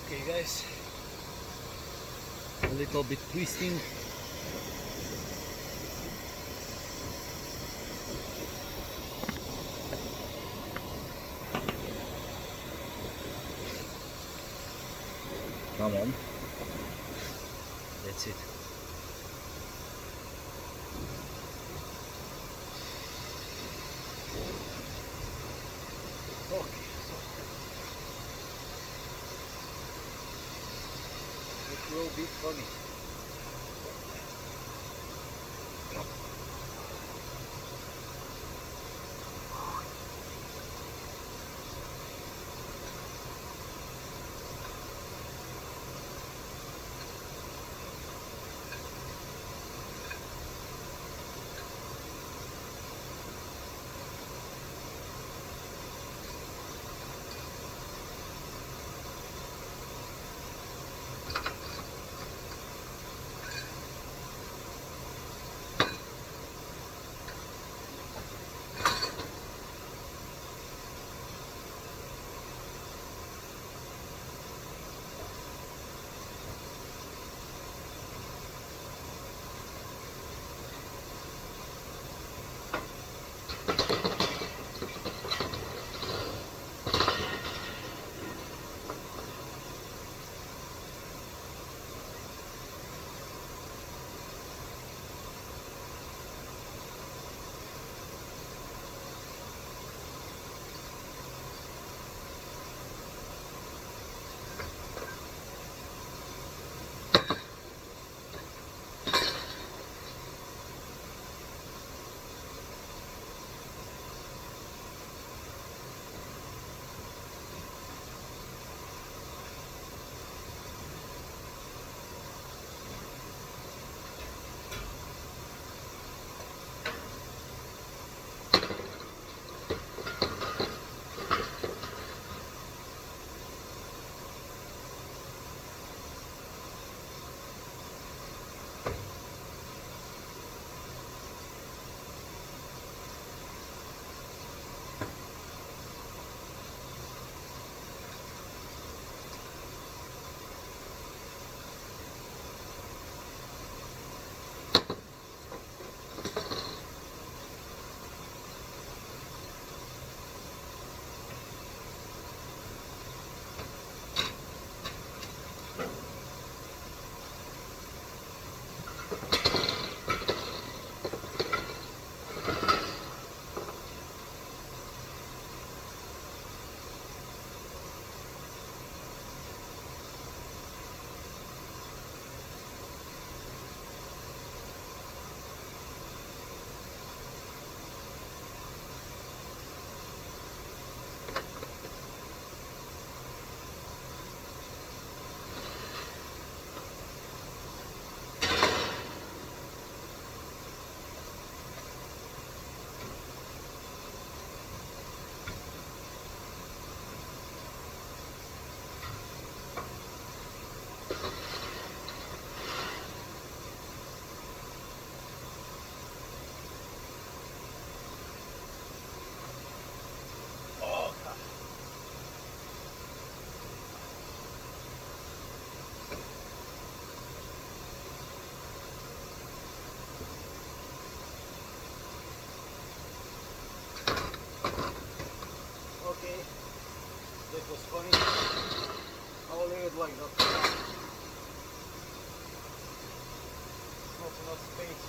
Okay guys, a little bit twisting. Come on. That's it. Okay, so it will be funny. Okay, that was funny. I'll leave it like that. Not enough space.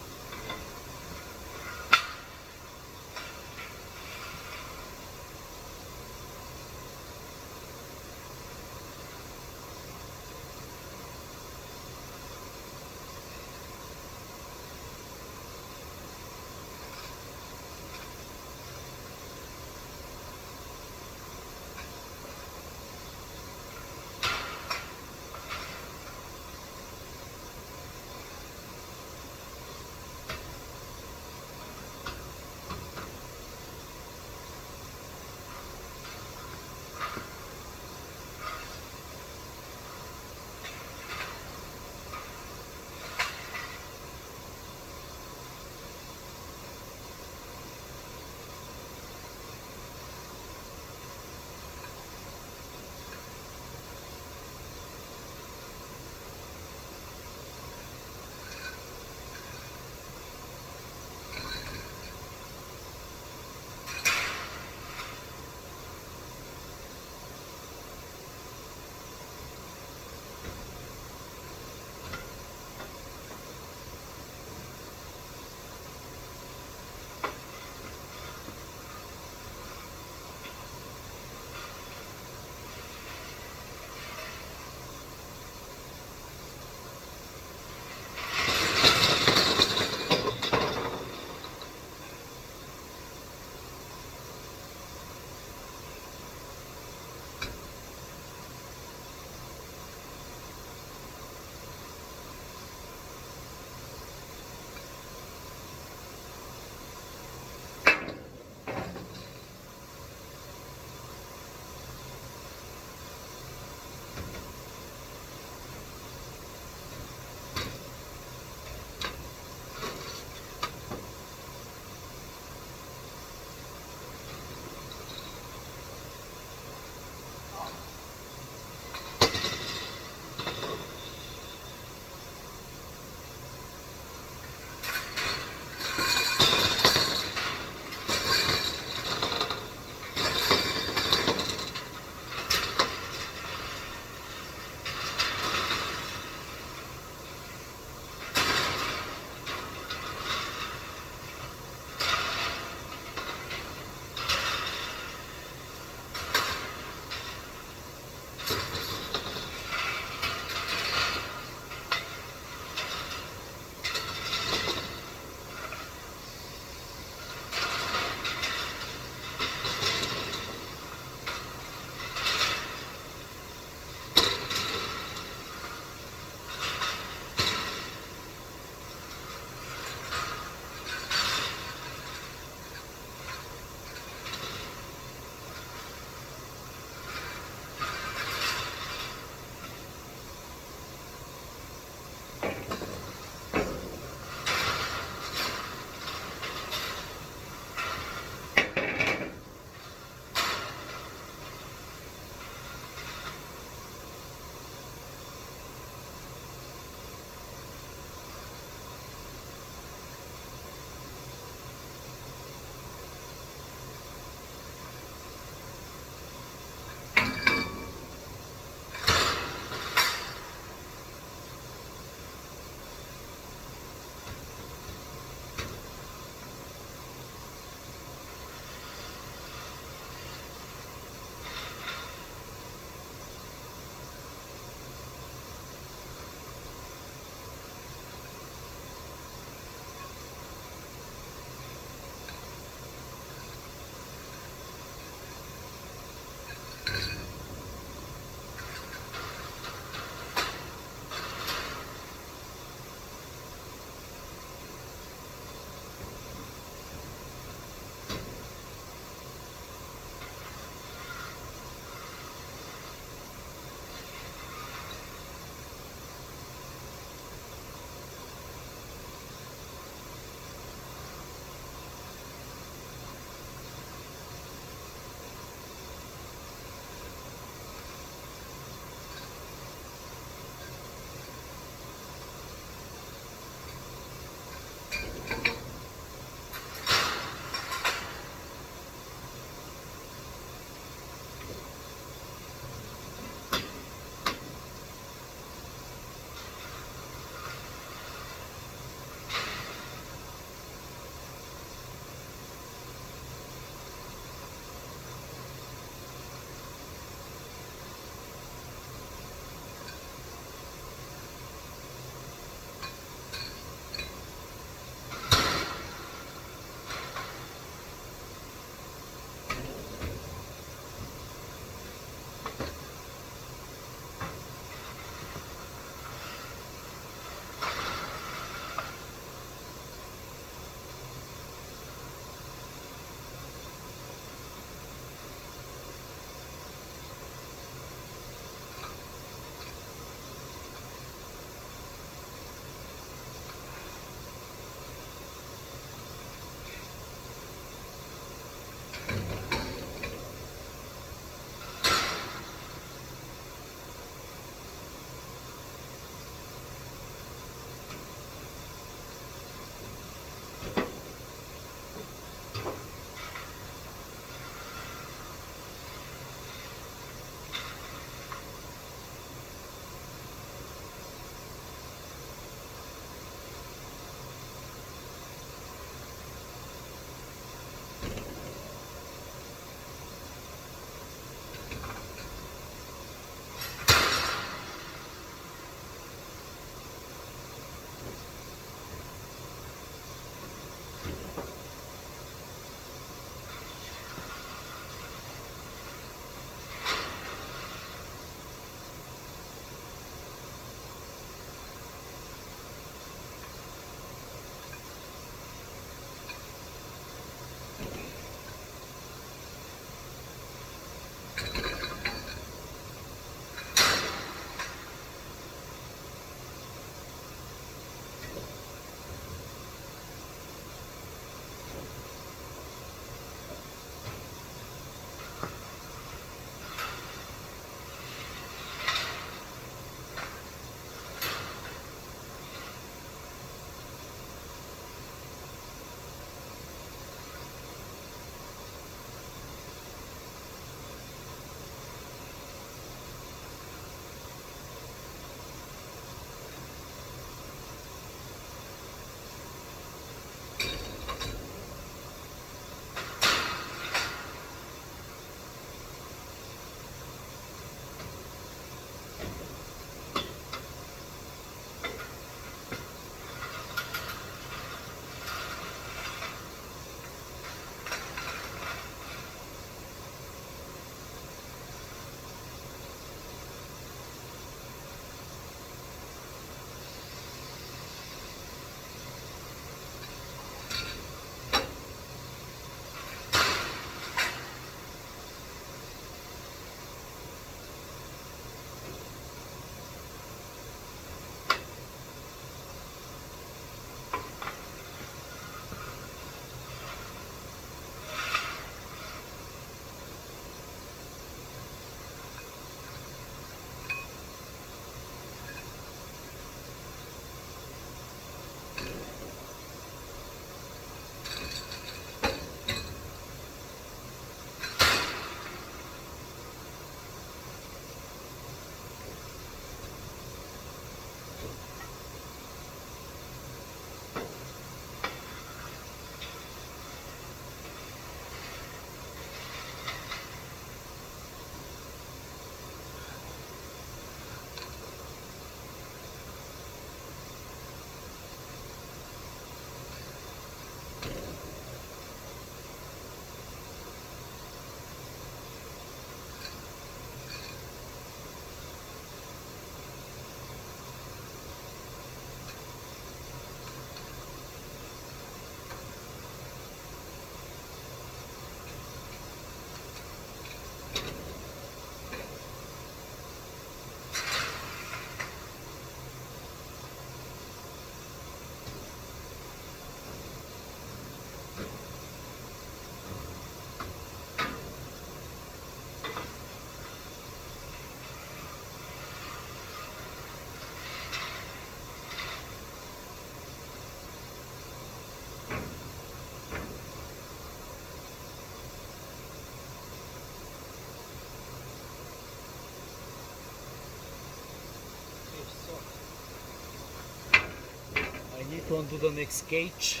need to undo the next cage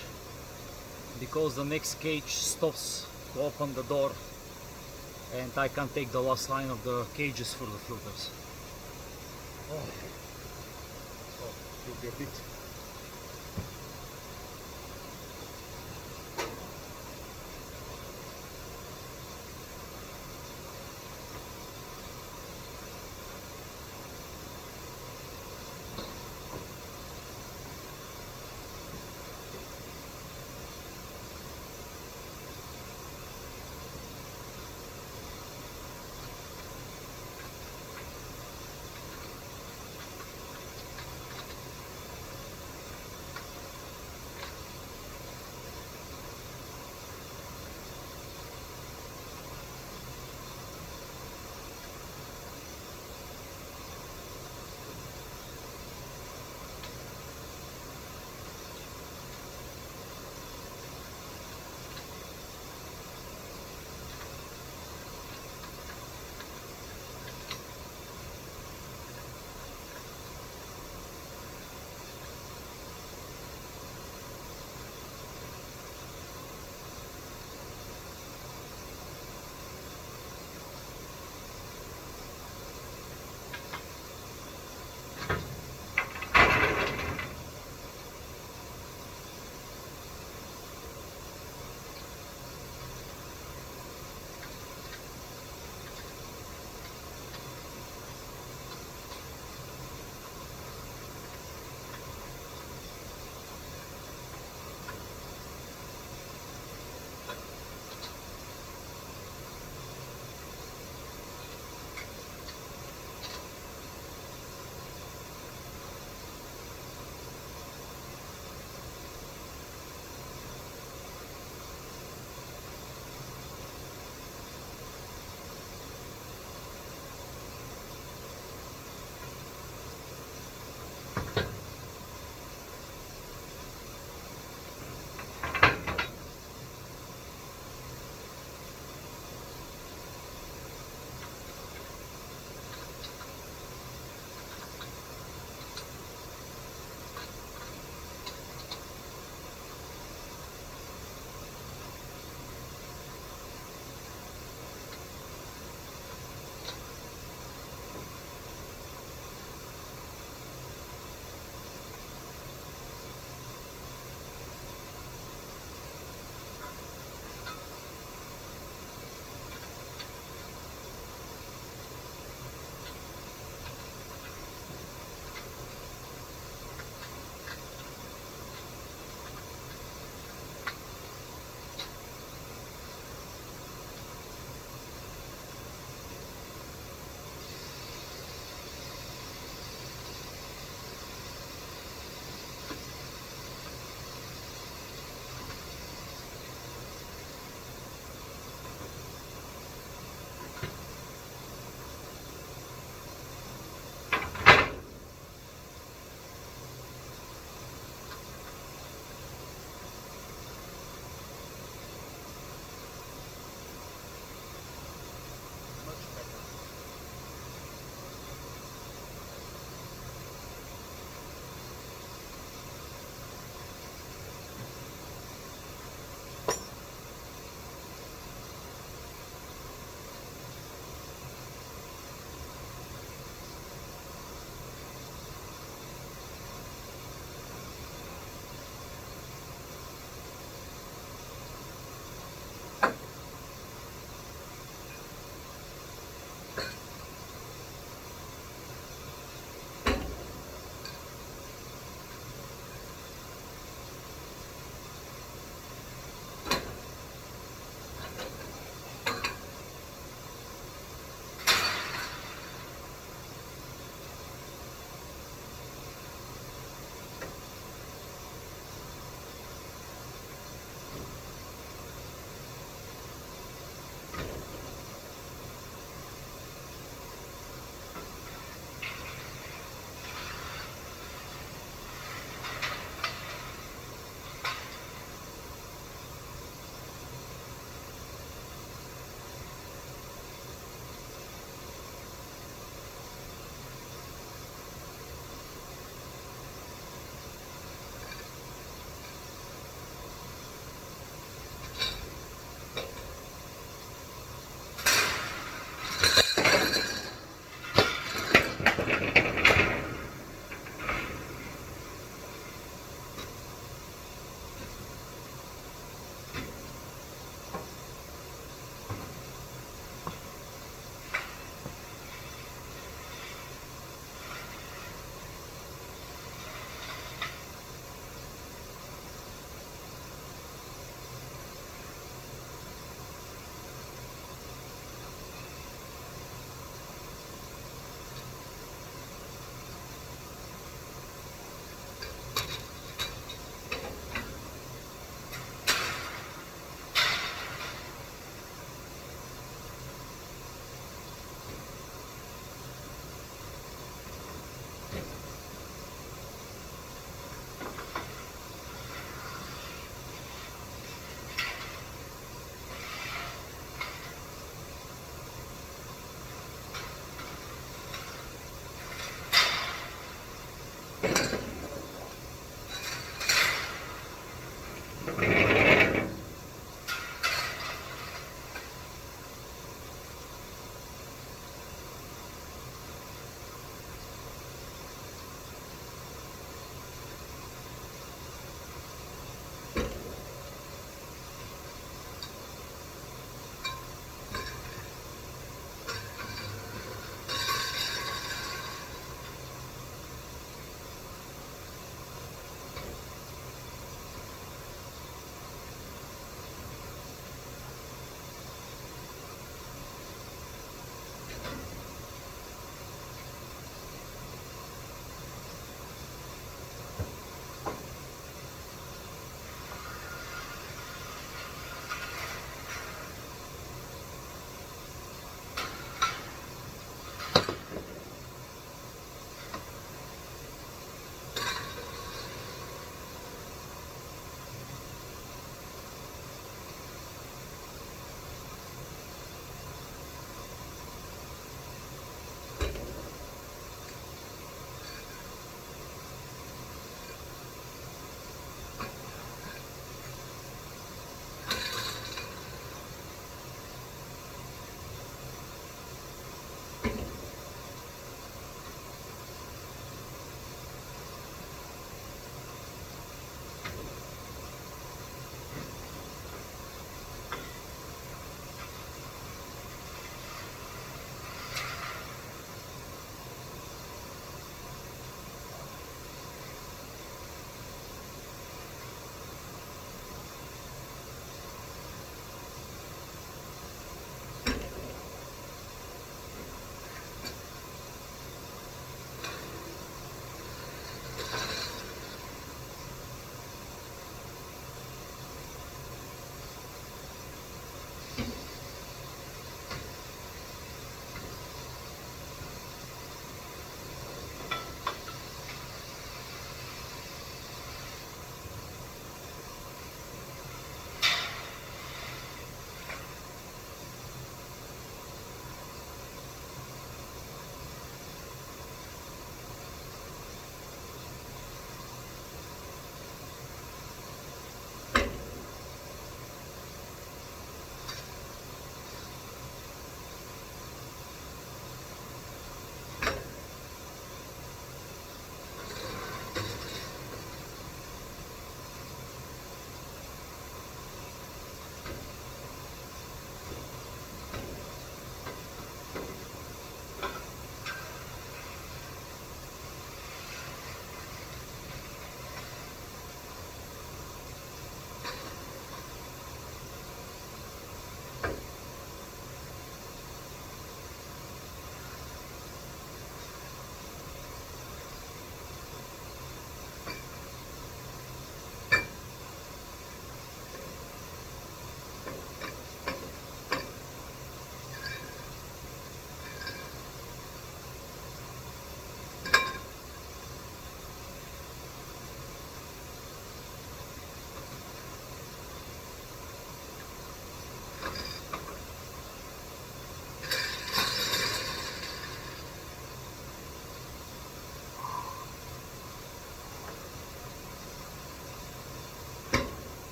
because the next cage stops to open the door, and I can't take the last line of the cages for the filters. Oh, will be a bit.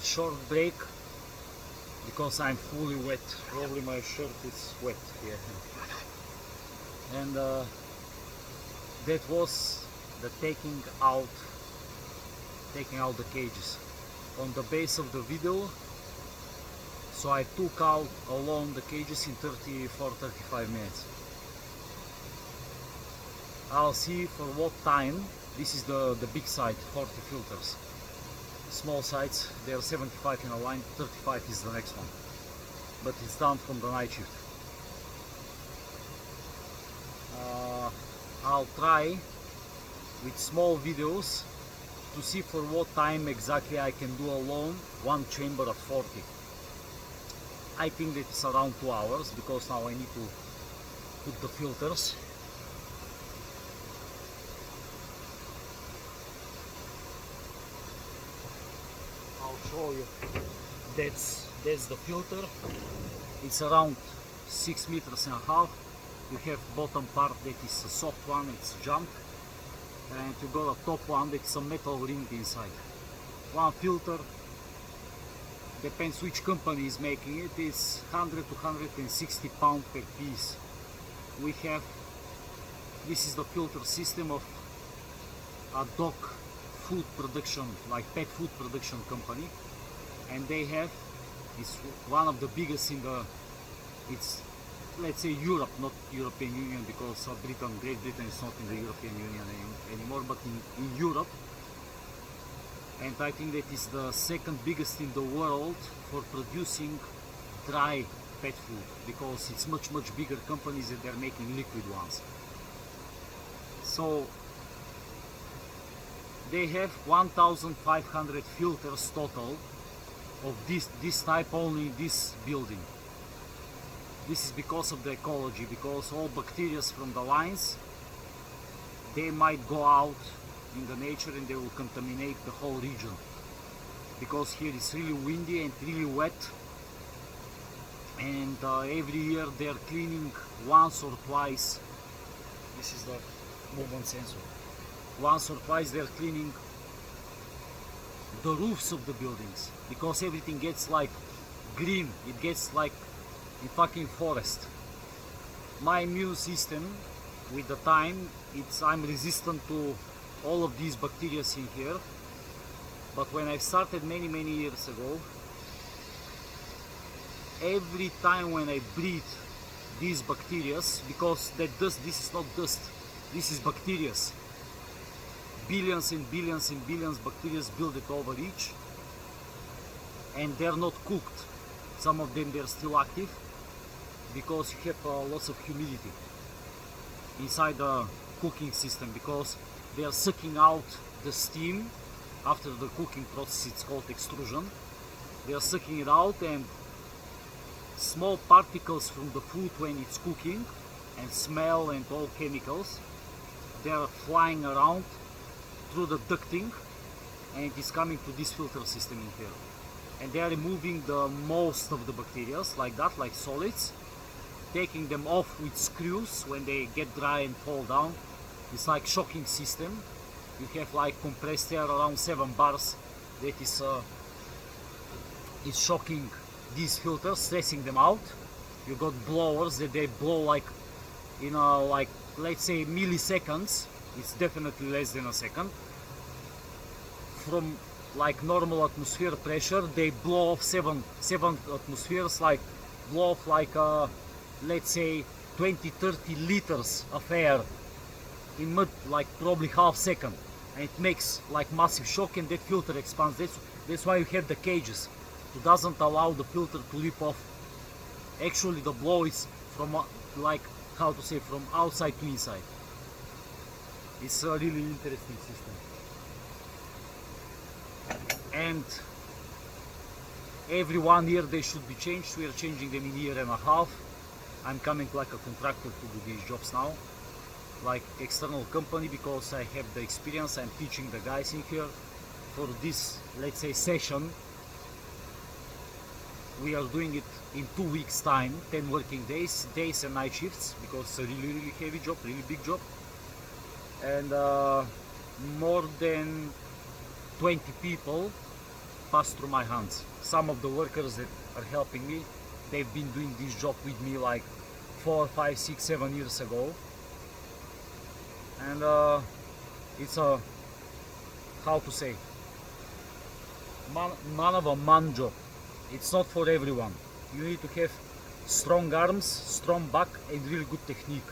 short break because I'm fully wet. Probably my shirt is wet here. And that was the taking out the cages. On the base of the video, so I took out alone the cages in 34-35 minutes. I'll see for what time. This is the big side, 40 filters. Small sides, they are 75 in a line, 35 is the next one. But it's done from the night shift. I'll try with small videos to see for what time exactly I can do alone one chamber of 40. I think that it's around 2 hours because now I need to put the filters. I'll show you. That's the filter. It's around 6 meters and a half. You have bottom part that is a soft one, it's jump, and you got a top one that's a metal ring inside. One filter, depends which company is making it, is 100 to 160 pounds per piece. We have, this is the filter system of a dog food production, like pet food production company, and they have, it's one of the biggest in the, it's, let's say Europe, not European Union, because Great Britain is not in the European Union anymore, but in Europe. And I think that is the second biggest in the world for producing dry pet food, because it's much bigger companies that they're making liquid ones. So they have 1,500 filters total of this type only in this building. This is because of the ecology, because all bacteria from the lines, they might go out in the nature and they will contaminate the whole region. Because here it's really windy and really wet, and every year they are cleaning once or twice. This is the movement sensor. Once or twice they are cleaning the roofs of the buildings, because everything gets like green, it gets like in fucking forest. My immune system, with the time, I'm resistant to all of these bacteria in here. But when I started many years ago, every time when I breathe these bacteria, because that dust, this is not dust, this is bacteria. Billions and billions and billions bacteria build it over each, and they're not cooked. Some of them they're still active, because you have lots of humidity inside the cooking system, because they are sucking out the steam after the cooking process. It's called extrusion. They are sucking it out, and small particles from the food when it's cooking, and smell and all chemicals, they are flying around through the ducting, and it is coming to this filter system in here, and they are removing the most of the bacteria like that, like solids, taking them off with screws when they get dry and fall down. It's like shocking system. You have like compressed air around 7 bars that is shocking these filters, stressing them out. You got blowers that they blow like in like, let's say, milliseconds. It's definitely less than a second. From like normal atmosphere pressure, they blow off 7 atmospheres, like blow off like let's say 20-30 liters of air in like probably half second, and it makes like massive shock, and that filter expands. That's why you have the cages. It doesn't allow the filter to leap off. Actually the blow is from like, how to say, from outside to inside. It's a really interesting system, and every 1 year they should be changed. We are changing them in a year and a half. I'm coming like a contractor to do these jobs now, like external company, because I have the experience. I'm teaching the guys in here for this, let's say, session. We are doing it in 2 weeks time, 10 working days and night shifts, because it's a really heavy job, really big job, and more than 20 people passed through my hands. Some of the workers that are helping me, they've been doing this job with me like 4, 5, 6, 7 years ago. And it's a, how to say, man of a man job. It's not for everyone. You need to have strong arms, strong back, and really good technique.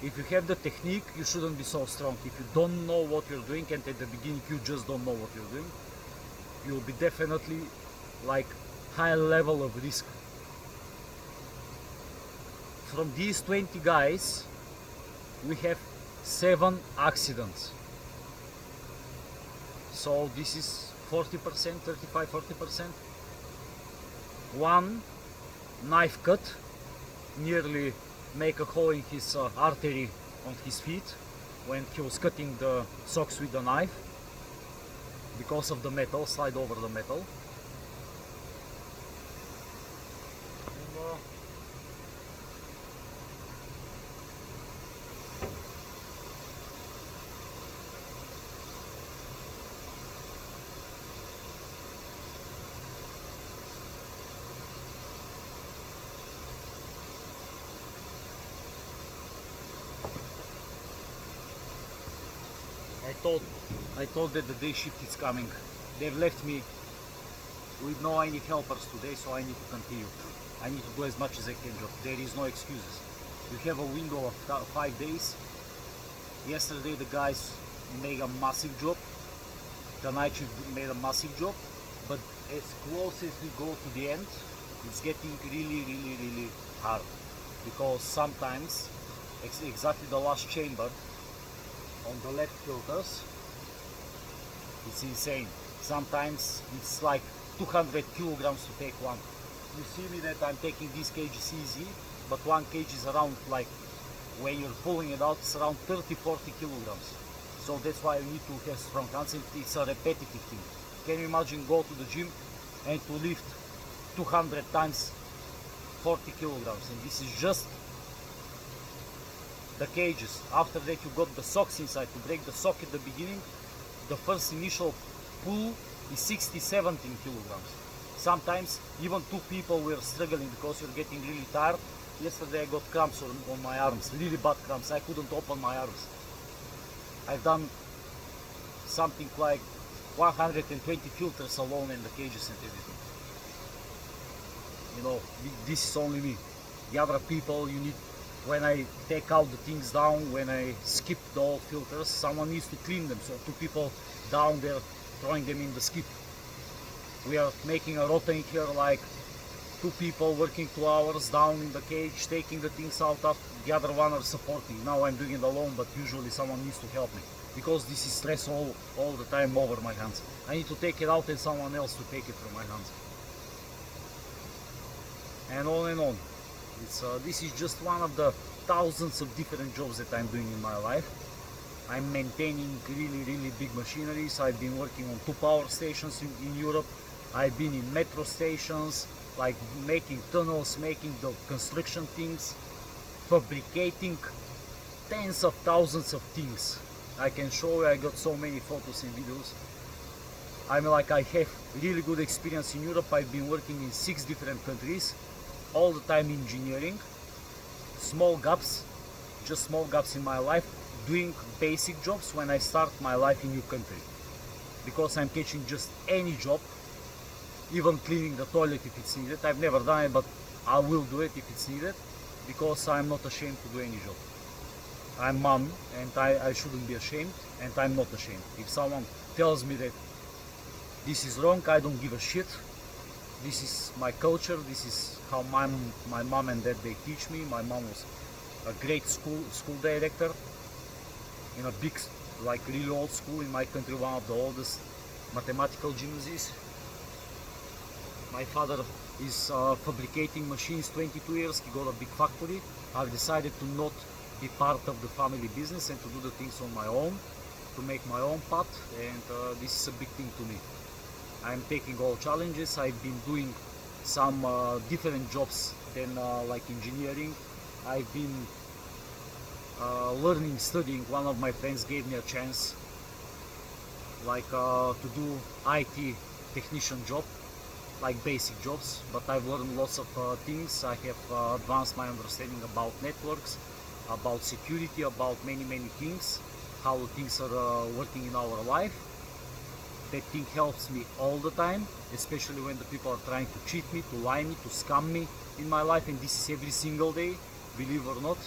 If you have the technique, you shouldn't be so strong. If you don't know what you're doing, and at the beginning you just don't know what you're doing, you'll be definitely like high level of risk. From these 20 guys, we have 7 accidents. So this is 40%, 35, 40%. One knife cut, nearly make a hole in his artery on his feet when he was cutting the socks with the knife because of the metal, slide over the metal. And, I thought that the day shift is coming. They've left me with no any helpers today, so I need to continue. I need to do as much as I can job. There is no excuses. You have a window of 5 days. Yesterday the guys made a massive job. The night shift made a massive job. But as close as we go to the end, it's getting really hard. Because sometimes, exactly the last chamber, on the left filters, it's insane. Sometimes it's like 200 kilograms to take one. You see me that I'm taking these cages easy, but one cage is around, like when you're pulling it out, it's around 30-40 kilograms. So that's why you need to have strong hands, and it's a repetitive thing. Can you imagine go to the gym and to lift 200 times 40 kilograms, and this is just the cages. After that you got the socks inside. To break the sock at the beginning, the first initial pull is 60-17 kilograms. Sometimes even 2 people were struggling because you're getting really tired. Yesterday I got cramps on my arms, really bad cramps. I couldn't open my arms. I've done something like 120 filters alone in the cages and everything. You know, this is only me. The other people, you need, when I take out the things down, when I skip the old filters, someone needs to clean them. So 2 people down there throwing them in the skip. We are making a rotation here, like 2 people working 2 hours down in the cage, taking the things out, the other one are supporting. Now I'm doing it alone, but usually someone needs to help me, because this is stress all the time over my hands. I need to take it out and someone else to take it from my hands. And on and on. This is just one of the thousands of different jobs that I'm doing in my life. I'm maintaining really big machineries. I've been working on 2 power stations in Europe. I've been in metro stations, like making tunnels, making the construction things, fabricating tens of thousands of things. I can show you, I got so many photos and videos. I have really good experience in Europe. I've been working in 6 different countries, all the time engineering, small gaps, just small gaps in my life, doing basic jobs when I start my life in new country. Because I'm catching just any job, even cleaning the toilet if it's needed. I've never done it, but I will do it if it's needed, because I'm not ashamed to do any job. I'm man, and I shouldn't be ashamed, and I'm not ashamed. If someone tells me that this is wrong, I don't give a shit. This is my culture, this is how my mom and dad, they teach me. My mom was a great school director in a big, like really old school in my country, one of the oldest mathematical gymnases. My father is fabricating machines 22 years, he got a big factory. I've decided to not be part of the family business and to do the things on my own, to make my own path, and this is a big thing to me. I'm taking all challenges. I've been doing some different jobs than like engineering. I've been learning, studying. One of my friends gave me a chance, like to do IT technician job, like basic jobs, but I've learned lots of things. I have advanced my understanding about networks, about security, about many things, how things are working in our life. That thing helps me all the time, especially when the people are trying to cheat me, to lie me, to scam me in my life, and this is every single day, believe it or not.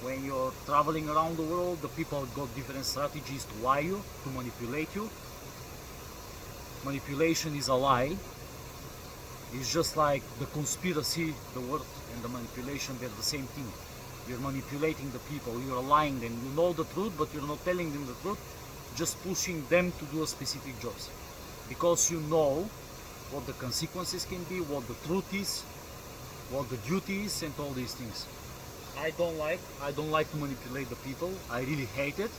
When you're traveling around the world, the people got different strategies to lie you, to manipulate you. Manipulation is a lie. It's just like the conspiracy, the word and the manipulation, they're the same thing. You're manipulating the people, you're lying them. You know the truth, but you're not telling them the truth, just pushing them to do a specific jobs. Because you know what the consequences can be, what the truth is, what the duty is, and all these things. I don't like to manipulate the people. I really hate it.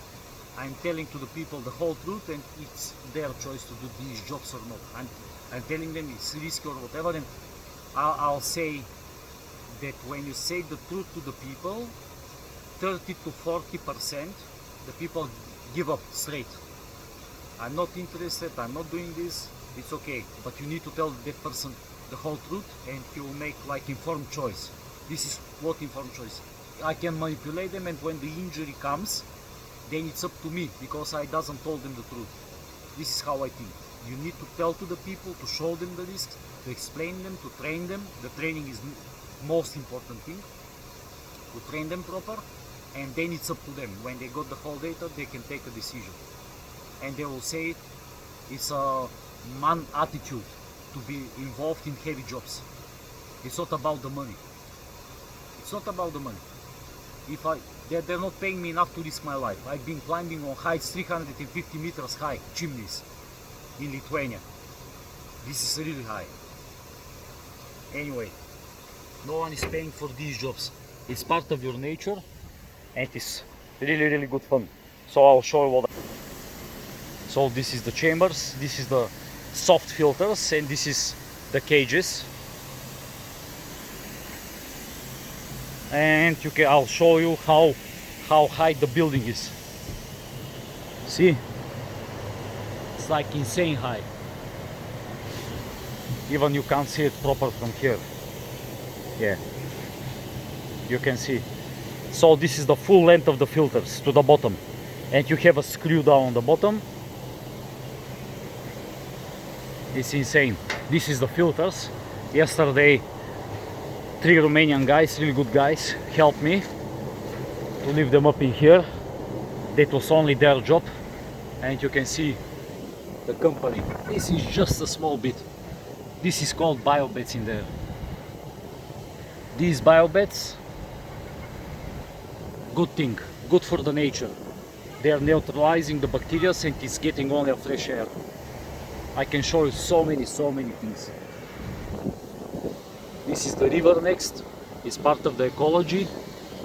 I'm telling to the people the whole truth, and it's their choice to do these jobs or not. I'm telling them it's risky or whatever, and I'll say that when you say the truth to the people, 30 to 40% the people give up straight. I'm not interested, I'm not doing this, it's okay. But you need to tell that person the whole truth, and he will make like informed choice. This is what informed choice. I can manipulate them, and when the injury comes, then it's up to me, because I doesn't told them the truth. This is how I think. You need to tell to the people, to show them the risks, to explain them, to train them. The training is most important thing. To train them proper, and then it's up to them. When they got the whole data, they can take a decision. And they will say it's a man attitude to be involved in heavy jobs. It's not about the money. It's not about the money. They're not paying me enough to risk my life. I've been climbing on heights 350 meters high, chimneys, in Lithuania. This is really high. Anyway, no one is paying for these jobs. It's part of your nature, and it's really good fun. So I'll show you what. So this is the chambers, this is the soft filters, and this is the cages. And I'll show you how high the building is. See, it's like insane high. Even you can't see it proper from here. Yeah, you can see. So this is the full length of the filters to the bottom, and you have a screw down on the bottom. It's insane. This is the filters. Yesterday 3 Romanian guys, really good guys, helped me to lift them up in here. That was only their job, and you can see the company. This is just a small bit. This is called biobeds in there. These biobeds, good thing, good for the nature. They are neutralizing the bacteria, and it's getting only a fresh air. I can show you so many things. This is the river next. It's part of the ecology.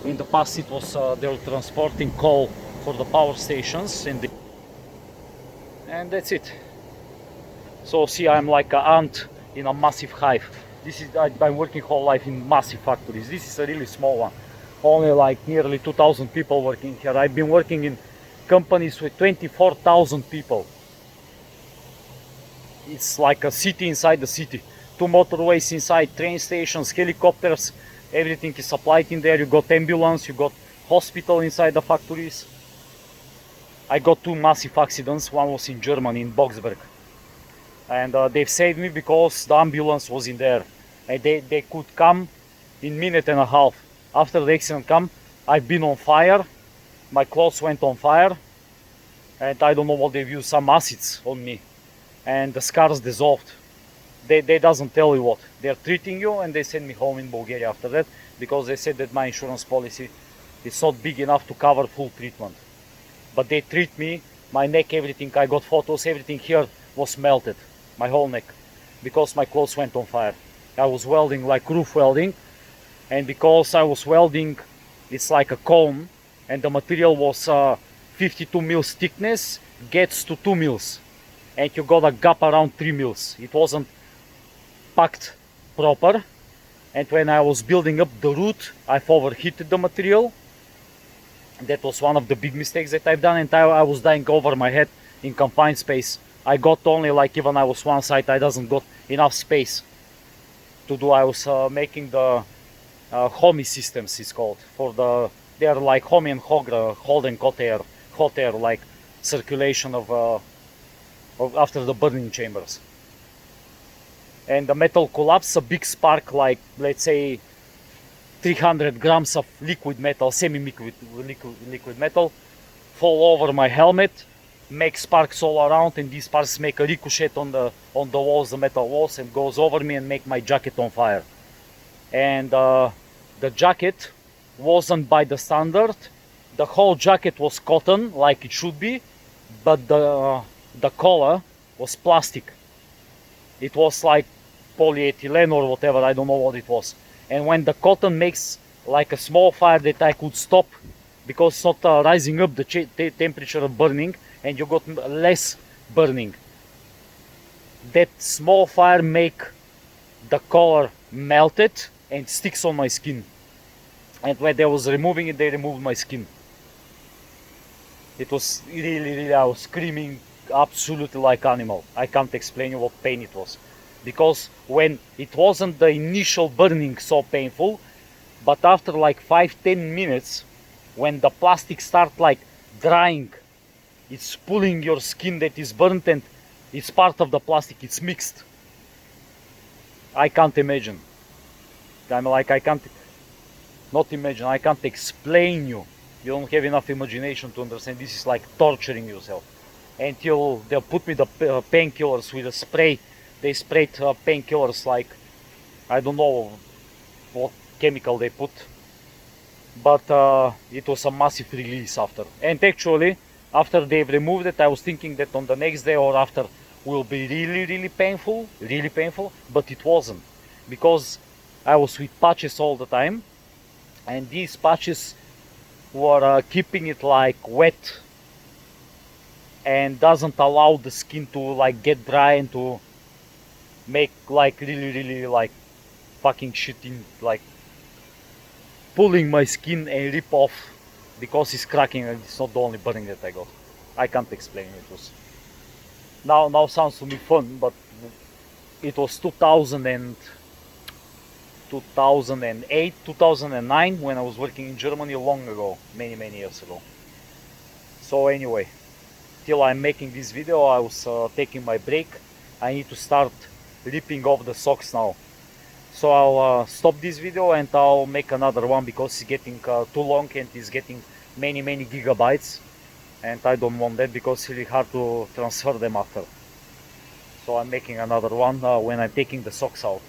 In the past it was they were transporting coal for the power stations, and that's it. So see, I'm like an ant in a massive hive. I'm working whole life in massive factories. This is a really small one. Only like nearly 2,000 people working here. I've been working in companies with 24,000 people. It's like a city inside the city. 2 motorways inside, train stations, helicopters, everything is supplied in there. You got ambulance, you got hospital inside the factories. I got 2 massive accidents. One was in Germany, in Boxberg. And they've saved me because the ambulance was in there. And they could come in a minute and a half. After the accident come, I've been on fire. My clothes went on fire. And I don't know what they've used, some acids on me. And the scars dissolved. They doesn't tell you what. They're treating you, and they send me home in Bulgaria after that, because they said that my insurance policy is not big enough to cover full treatment. But they treat me, my neck, everything. I got photos, everything here was melted, my whole neck, because my clothes went on fire. I was welding, like roof welding, and because I was welding, it's like a cone, and the material was 52 mils thickness, gets to 2 mils, and you got a gap around 3 mils. It wasn't packed proper, and when I was building up the root, I've overheated the material. That was one of the big mistakes that I've done, and I was dying over my head in confined space. I got only like, even I was one side, I doesn't got enough space to do. I was making the HOMI systems, it's called, for the, they are like HOMI and HOGRA, hold and hot air like circulation of after the burning chambers. And the metal collapsed, a big spark, like let's say 300 grams of liquid metal, semi-liquid liquid metal, fall over my helmet, make sparks all around, and these sparks make a ricochet on the walls, the metal walls, and goes over me and make my jacket on fire. And the jacket wasn't by the standard. The whole jacket was cotton, like it should be, but the collar was plastic. It was like polyethylene or whatever, I don't know what it was. And when the cotton makes like a small fire that I could stop, because it's not rising up the temperature of burning, and you got less burning. That small fire make the color melted and sticks on my skin. And when they was removing it, they removed my skin. It was really, I was screaming absolutely like animal. I can't explain you what pain it was. Because when it wasn't the initial burning so painful, but after like 5-10 minutes, when the plastic start like drying, it's pulling your skin that is burnt, and it's part of the plastic, it's mixed. I can't imagine. I'm like, I can't explain you. You don't have enough imagination to understand. This is like torturing yourself. Until they'll put me the painkillers with a spray. They sprayed painkillers like, I don't know what chemical they put. But it was a massive release after. And actually, after they've removed it, I was thinking that on the next day or after will be really painful, but it wasn't. Because I was with patches all the time, and these patches were keeping it like wet and doesn't allow the skin to like get dry and to make like really like fucking shit in, like pulling my skin and rip off, because it's cracking, and it's not the only burning that I got. I can't explain it. It was now sounds to me fun, but it was 2008, 2009 when I was working in Germany, long ago, many years ago. So anyway, till I'm making this video, I was taking my break. I need to start ripping off the socks now. So I'll stop this video and I'll make another one, because it's getting too long and it's getting many gigabytes, and I don't want that because it's really hard to transfer them after. So I'm making another one when I'm taking the socks out.